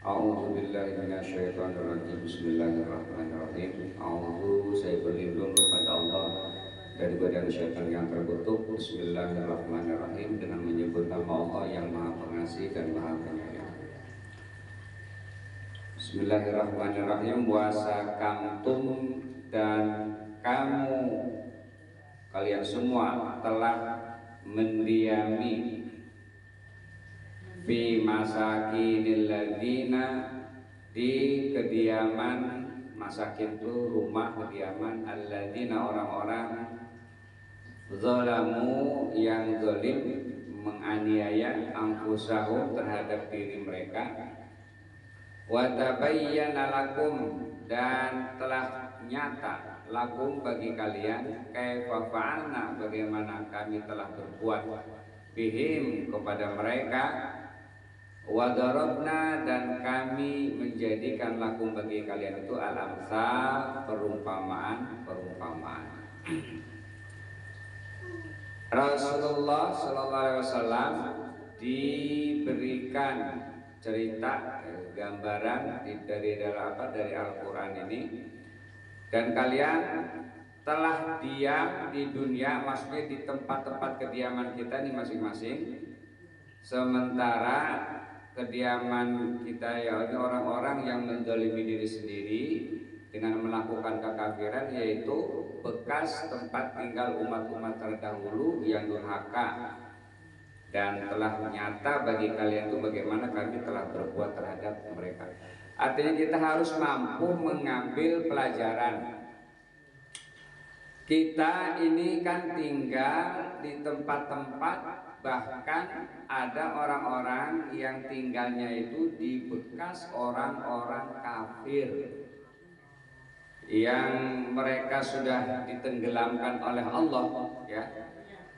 A'udzu billahi minasyaitonir rajim. Bismillahirrahmanirrahim. Saya berlindung kepada Allah dari badan syaitan yang terkutuk. Bismillahirrahmanirrahim, dengan menyebut nama Allah yang Maha Pengasih dan Maha Penyayang. Bismillahirrahmanirrahim. Wasakamtum, dan kalian semua telah mendiami fi masakinil ladina, di kediaman masakin itu rumah kediaman, alladzina orang-orang, zalamu yang zalim, menganiaya, anfusahum terhadap diri mereka, wa tabayyana lakum, dan telah nyata lakum bagi kalian, kaifa fa'alna, bagaimana kami telah berbuat, bihim kepada mereka, wa darabna, dan kami menjadikan lakum bagi kalian itu al-amsal, perumpamaan. Rasulullah sallallahu alaihi wasallam diberikan cerita, gambaran dari Al-Qur'an ini, dan kalian telah diam di dunia, maksudnya di tempat-tempat kediaman kita ini masing-masing, sementara kediaman kita ya orang-orang yang menzalimi diri sendiri dengan melakukan kekafiran, yaitu bekas tempat tinggal umat-umat terdahulu yang durhaka, dan telah nyata bagi kalian itu bagaimana kami telah berbuat terhadap mereka. Artinya kita harus mampu mengambil pelajaran. Kita ini kan tinggal di tempat-tempat, bahkan ada orang-orang yang tinggalnya itu di bekas orang-orang kafir yang mereka sudah ditenggelamkan oleh Allah, ya,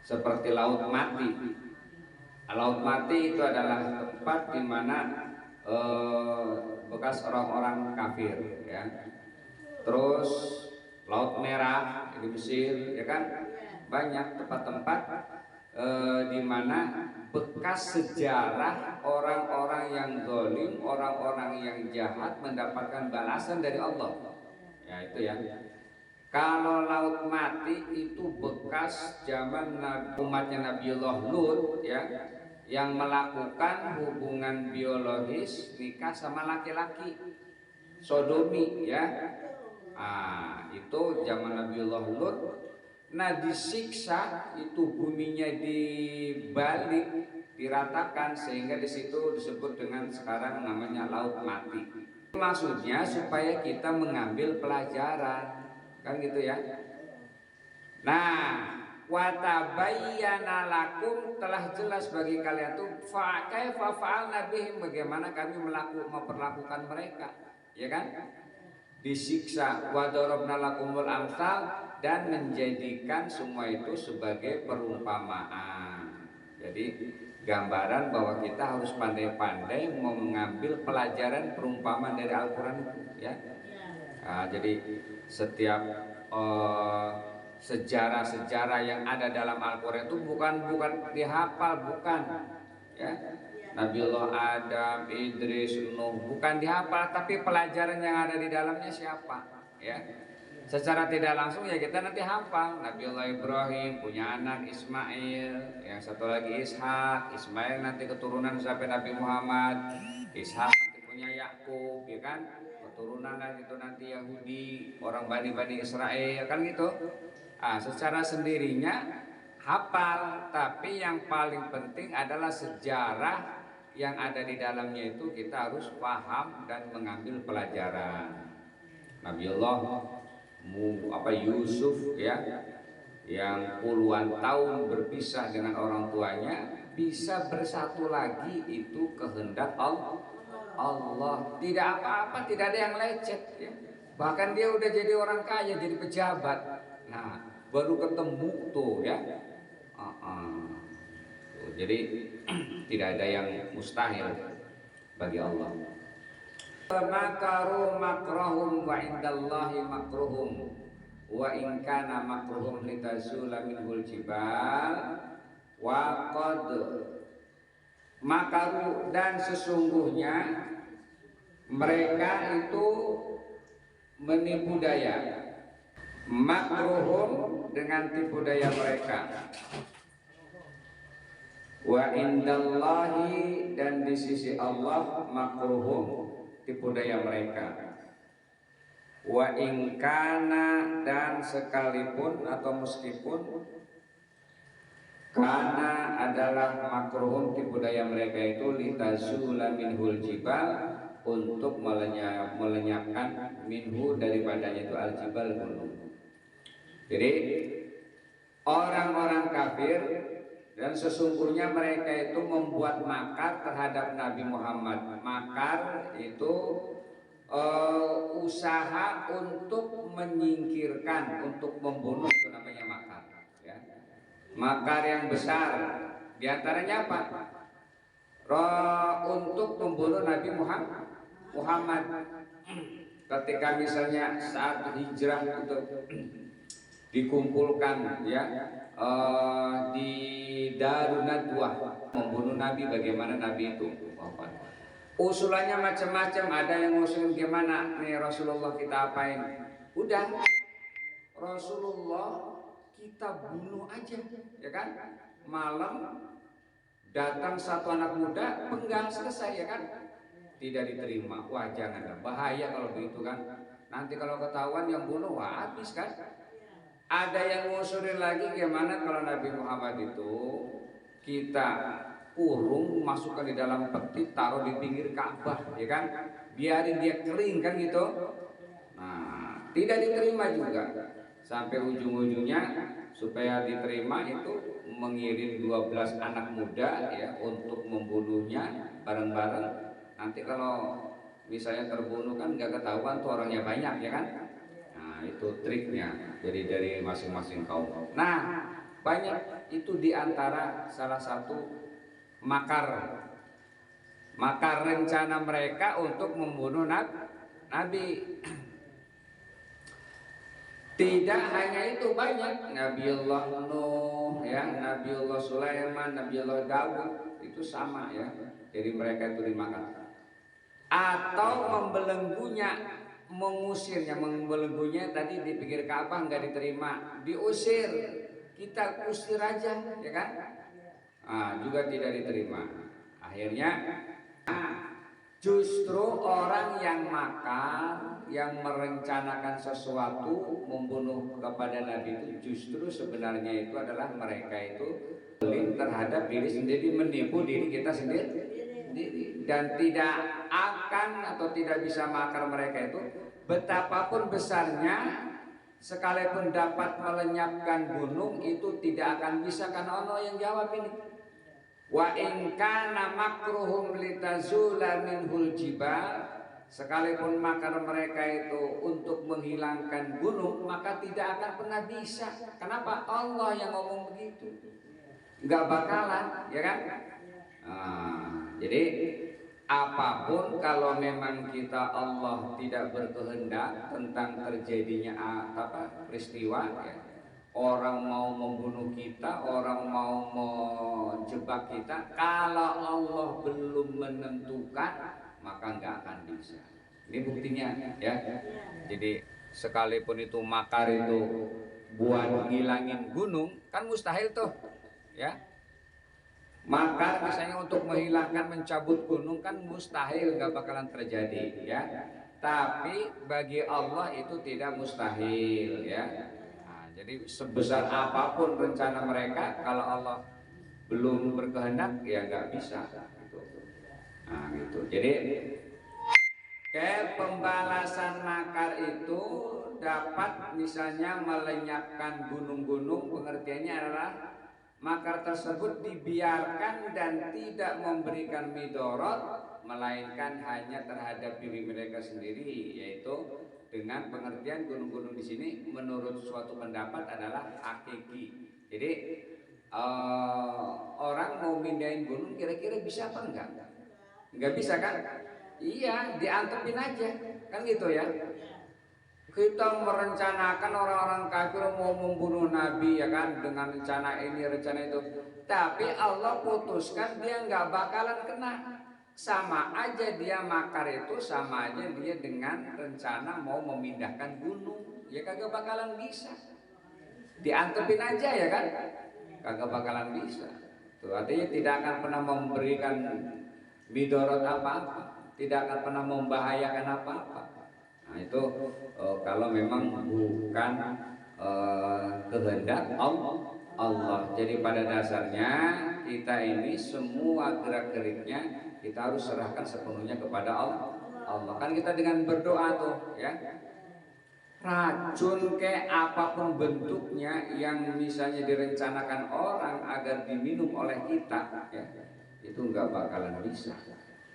seperti laut mati. Laut mati itu adalah tempat di mana bekas orang-orang kafir, ya. Terus Laut Merah di Mesir, ya kan, banyak tempat-tempat di mana bekas sejarah orang-orang yang zalim, orang-orang yang jahat mendapatkan balasan dari Allah. Ya itu ya. Kalau Laut Mati itu bekas zaman umatnya Nabiullah Lut, ya, yang melakukan hubungan biologis nikah sama laki-laki, sodomi, ya. Itu zaman Nabiullah Lut. Nah, disiksa itu, buminya dibalik, diratakan, sehingga di situ disebut dengan sekarang namanya Laut Mati. Maksudnya supaya kita mengambil pelajaran, kan gitu ya. Nah, wa tabayyana lakum, telah jelas bagi kalian tuh kaifa fa'alna bihim, bagaimana kami memperlakukan mereka, ya kan? Disiksa, wa darabna lakumul amsal, dan menjadikan semua itu sebagai perumpamaan. Jadi gambaran bahwa kita harus pandai-pandai mau mengambil pelajaran perumpamaan dari Al-Quran itu, ya. Jadi setiap sejarah-sejarah yang ada dalam Al-Quran itu bukan dihafal, bukan, ya. Nabiullah Adam, Idris, Nuh, bukan dihafal, tapi pelajaran yang ada di dalamnya siapa, ya. Secara tidak langsung ya kita nanti hafal. Nabiullah Ibrahim punya anak Ismail, yang satu lagi Ishak, Ismail nanti keturunan sampai Nabi Muhammad, Ishak nanti punya Yakub, ya kan, keturunan itu nanti Yahudi, orang Bani Israel, kan gitu. Secara sendirinya hafal, tapi yang paling penting adalah sejarah yang ada di dalamnya itu kita harus paham dan mengambil pelajaran. Nabiullah Yusuf, ya, yang puluhan tahun berpisah dengan orang tuanya, bisa bersatu lagi itu kehendak Allah. Tidak apa-apa, tidak ada yang lecet, ya. Bahkan dia udah jadi orang kaya, jadi pejabat. Nah, baru ketemu tuh, ya. Jadi tidak ada yang mustahil bagi Allah. Makaru makrahum wa indallahi makruhum wa in kana makruhum litazula minhul jibal wa qad makaru, dan sesungguhnya mereka itu menipu daya, makruhum dengan tipu daya mereka, wa indallahi dan di sisi Allah makruhum tipu daya mereka, wa ingkana dan sekalipun atau meskipun karena adalah makruhum tipu daya mereka itu litazula minhul jibal untuk melenyapkan minhu daripadanya itu al-jibal gunung. Jadi orang-orang kafir dan sesungguhnya mereka itu membuat makar terhadap Nabi Muhammad. Makar itu usaha untuk menyingkirkan, untuk membunuh, itu namanya makar. Ya. Makar yang besar, diantaranya apa? Untuk membunuh Nabi Muhammad. Ketika misalnya saat hijrah itu dikumpulkan ya di Darun Nadwah, membunuh Nabi, bagaimana Nabi itu usulannya macam-macam. Ada yang usul gimana nih Rasulullah kita apain? Udah Rasulullah kita bunuh aja, ya kan? Malam datang satu anak muda, penggal selesai, ya kan? Tidak diterima. Wah, jangan, bahaya kalau begitu kan. Nanti kalau ketahuan yang bunuh, wah habis kan. Ada yang ngusulin lagi gimana kalau Nabi Muhammad itu kita kurung, masukkan di dalam peti, taruh di pinggir Ka'bah, ya kan? Biarin dia kering kan gitu. Nah, tidak diterima juga. Sampai ujung-ujungnya supaya diterima itu mengirim 12 anak muda ya untuk membunuhnya bareng-bareng. Nanti kalau misalnya terbunuh kan nggak ketahuan tuh orangnya banyak, ya kan? Nah, itu triknya. Jadi dari masing-masing kaum. Nah, banyak itu diantara salah satu makar rencana mereka untuk membunuh Nabi. Tidak hanya itu, banyak Nabiullah Nuh ya, Nabiullah Sulaiman, Nabiullah Daud itu sama ya. Jadi mereka itu dimakan atau membelenggunya, mengusirnya. Membelenggunya tadi di pinggir Ka'bah nggak diterima, diusir, kita usir aja, ya kan? Juga tidak diterima. Akhirnya justru orang yang makar, yang merencanakan sesuatu membunuh kepada Nabi itu justru sebenarnya itu adalah mereka itu terhadap diri sendiri, menipu diri kita sendiri, dan tidak akan atau tidak bisa makar mereka itu betapapun besarnya, sekalipun dapat melenyapkan gunung itu tidak akan bisa, karena Allah yang jawab ini. Wa in kana makruhum litazula minhul jibal, sekalipun makar mereka itu untuk menghilangkan gunung, maka tidak akan pernah bisa. Kenapa? Allah yang ngomong begitu, nggak bakalan, ya kan? Jadi apapun kalau memang kita Allah tidak berkehendak tentang terjadinya peristiwa ya, orang mau membunuh kita, orang mau menjebak kita, kalau Allah belum menentukan maka nggak akan bisa. Ini buktinya ya. Jadi sekalipun itu makar itu buat ngilangin gunung kan mustahil tuh ya. Makar misalnya untuk menghilangkan, mencabut gunung kan mustahil, nggak bakalan terjadi ya. Tapi bagi Allah itu tidak mustahil ya. Jadi sebesar apapun rencana mereka, kalau Allah belum berkehendak ya nggak bisa gitu. Gitu. Jadi pembalasan makar itu dapat misalnya melenyapkan gunung-gunung. Pengertiannya adalah makar tersebut dibiarkan dan tidak memberikan midorot, melainkan hanya terhadap diri mereka sendiri, yaitu dengan pengertian gunung-gunung di sini menurut suatu pendapat adalah hakiki. Jadi orang mau mindahin gunung kira-kira bisa apa enggak? Enggak bisa kan? Iya, diantepin aja kan gitu ya. Kita merencanakan orang-orang kafir mau membunuh Nabi ya kan, dengan rencana ini rencana itu, tapi Allah putuskan dia nggak bakalan kena. sama aja dia makar itu sama aja dia dengan rencana mau memindahkan gunung, ya kagak bakalan bisa. Diantepin aja ya kan, kagak bakalan bisa. Tuh artinya tidak akan pernah memberikan midorot apa-apa, tidak akan pernah membahayakan apa-apa. Nah itu kalau memang bukan kehendak Allah. Jadi pada dasarnya kita ini semua gerak-geriknya kita harus serahkan sepenuhnya kepada Allah. Kan kita dengan berdoa tuh ya. Racun kayak apapun bentuknya yang misalnya direncanakan orang agar diminum oleh kita ya, itu nggak bakalan bisa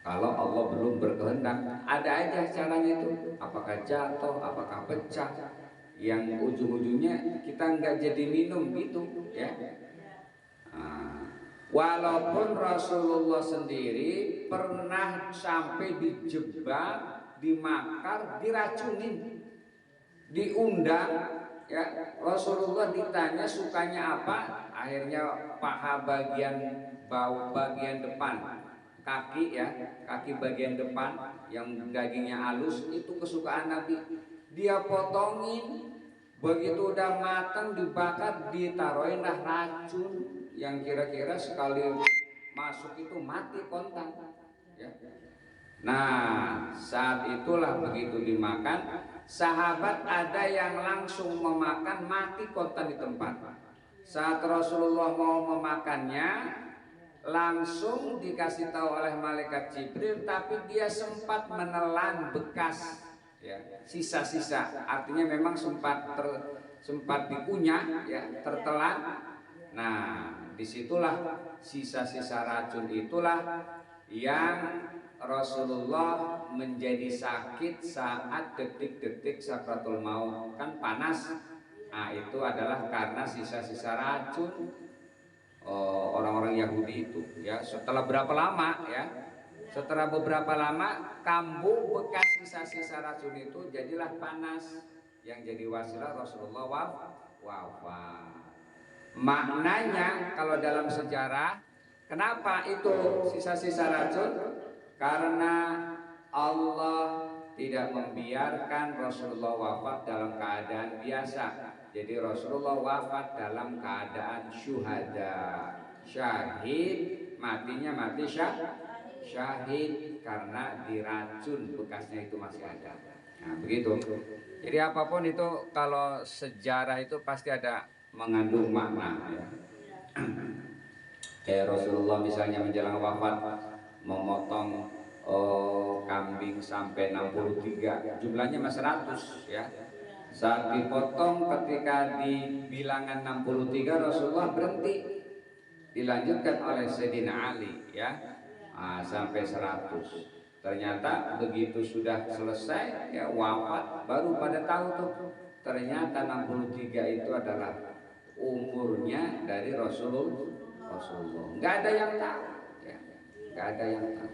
kalau Allah belum berkehendak. Ada aja caranya itu, apakah jatuh, apakah pecah, yang ujung-ujungnya kita nggak jadi minum gitu ya. Walaupun Rasulullah sendiri pernah sampai dijebak, dimakar, diracunin, diundang ya. Rasulullah ditanya sukanya apa, akhirnya paha bagian bawah bagian depan, kaki ya, kaki bagian depan yang dagingnya halus itu kesukaan Nabi. Dia potongin, begitu udah matang dibakar, ditaruhin lah racun yang kira-kira sekali masuk itu mati kontan ya. Nah saat itulah begitu dimakan, sahabat ada yang langsung memakan mati kontan di tempat. Saat Rasulullah mau memakannya langsung dikasih tahu oleh malaikat Jibril, tapi dia sempat menelan bekas ya, sisa-sisa, artinya memang sempat dikunyah ya, tertelan. Nah disitulah sisa-sisa racun itulah yang Rasulullah menjadi sakit saat detik-detik sakratul maut, kan panas. Nah itu adalah karena sisa-sisa racun orang-orang Yahudi itu ya. Setelah berapa lama ya, setelah beberapa lama kambuh bekas sisa-sisa racun itu, jadilah panas yang jadi wasilah Rasulullah wafat. Maknanya kalau dalam sejarah, kenapa itu sisa-sisa racun? Karena Allah tidak membiarkan Rasulullah wafat dalam keadaan biasa. Jadi Rasulullah wafat dalam keadaan syuhada, syahid, matinya mati syahid karena diracun, bekasnya itu masih ada. Nah begitu. Jadi apapun itu kalau sejarah itu pasti ada mengandung makna ya. Kayak Rasulullah misalnya menjelang wafat memotong kambing sampai 63, jumlahnya masih 100 ya. Saat dipotong ketika di bilangan 63 Rasulullah berhenti, dilanjutkan oleh Sayyidina Ali ya, sampai 100. Ternyata begitu sudah selesai ya wafat, baru pada tahu tuh ternyata 63 itu adalah umurnya dari Rasulullah. Nggak ada yang tahu ya, nggak ada yang tahu.